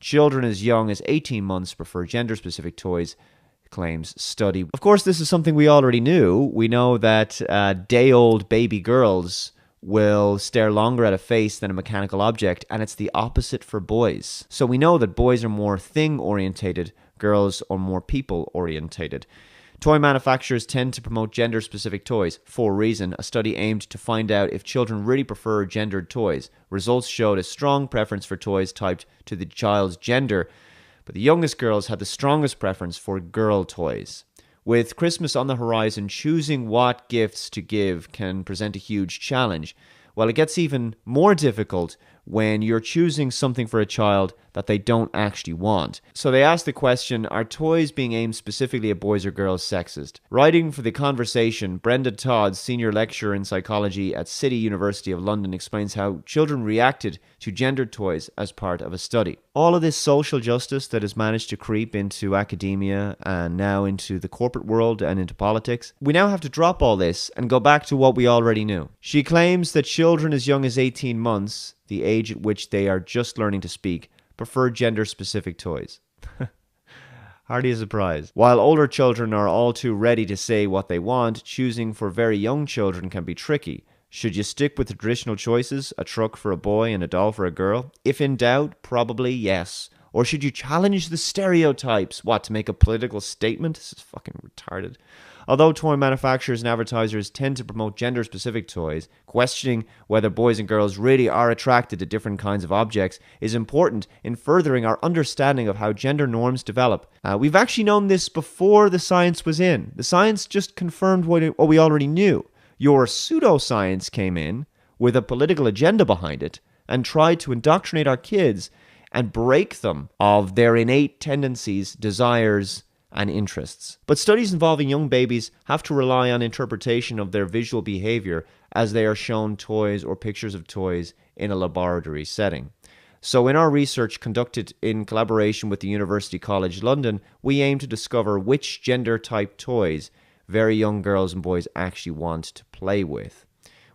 Children as young as 18 months prefer gender-specific toys, claims study. Of course, this is something we already knew. We know that day-old baby girls will stare longer at a face than a mechanical object, and it's the opposite for boys. So we know that boys are more thing-orientated, girls are more people-orientated. Toy manufacturers tend to promote gender-specific toys. For a reason, a study aimed to find out if children really prefer gendered toys. Results showed a strong preference for toys typed to the child's gender, but the youngest girls had the strongest preference for girl toys. With Christmas on the horizon, choosing what gifts to give can present a huge challenge. Well, it gets even more difficult when you're choosing something for a child that they don't actually want. So they asked the question, are toys being aimed specifically at boys or girls sexist? Writing for The Conversation, Brenda Todd, senior lecturer in psychology at City University of London, explains how children reacted to gendered toys as part of a study. All of this social justice that has managed to creep into academia and now into the corporate world and into politics, we now have to drop all this and go back to what we already knew. She claims that children as young as 18 months, the age at which they are just learning to speak, prefer gender-specific toys. Hardly a surprise. While older children are all too ready to say what they want, choosing for very young children can be tricky. Should you stick with the traditional choices, a truck for a boy and a doll for a girl? If in doubt, probably yes. Or should you challenge the stereotypes? What, to make a political statement? This is fucking retarded. Although toy manufacturers and advertisers tend to promote gender-specific toys, questioning whether boys and girls really are attracted to different kinds of objects is important in furthering our understanding of how gender norms develop. We've actually known this before the science was in. The science just confirmed what we already knew. Your pseudoscience came in with a political agenda behind it and tried to indoctrinate our kids and break them of their innate tendencies, desires, and interests. But studies involving young babies have to rely on interpretation of their visual behavior as they are shown toys or pictures of toys in a laboratory setting. So in our research conducted in collaboration with the University College London, we aim to discover which gender-type toys very young girls and boys actually want to play with.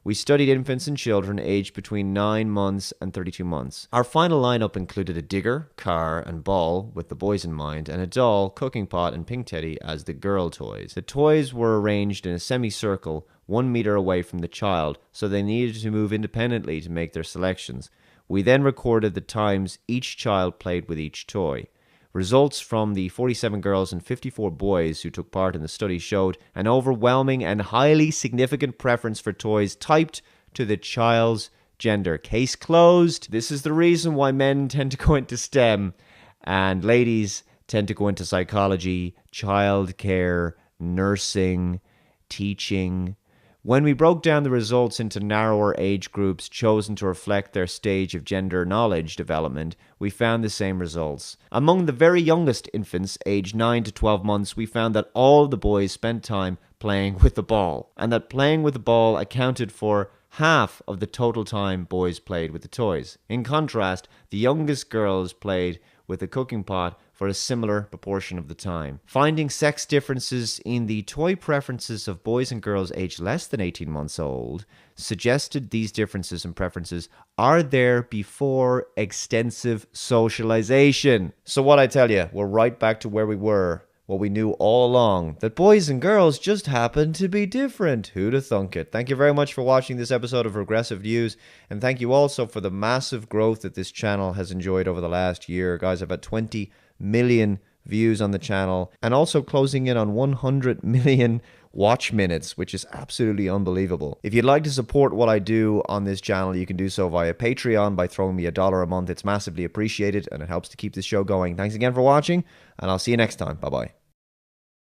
We studied infants and children aged between 9 months and 32 months. Our final lineup included a digger, car, and ball with the boys in mind, and a doll, cooking pot, and pink teddy as the girl toys. The toys were arranged in a semicircle 1 meter away from the child, so they needed to move independently to make their selections. We then recorded the times each child played with each toy. Results from the 47 girls and 54 boys who took part in the study showed an overwhelming and highly significant preference for toys typed to the child's gender. Case closed. This is the reason why men tend to go into STEM and ladies tend to go into psychology, childcare, nursing, teaching. When we broke down the results into narrower age groups chosen to reflect their stage of gender knowledge development, we found the same results. Among the very youngest infants, aged 9 to 12 months, we found that all of the boys spent time playing with the ball, and that playing with the ball accounted for half of the total time boys played with the toys. In contrast, the youngest girls played with the cooking pot for a similar proportion of the time. Finding sex differences in the toy preferences of boys and girls aged less than 18 months old suggested these differences and preferences are there before extensive socialization. So what I tell you, we're right back to where we were, what we knew all along, that boys and girls just happen to be different. Who'd have thunk it? Thank you very much for watching this episode of Regressive Views, and thank you also for the massive growth that this channel has enjoyed over the last year. Guys, I've had 20 million views on the channel and also closing in on 100 million watch minutes, which is absolutely unbelievable. If you'd like to support what I do on this channel, you can do so via Patreon by throwing me $1 a month. It's massively appreciated and it helps to keep this show going. Thanks again for watching, and I'll see you next time. Bye-bye.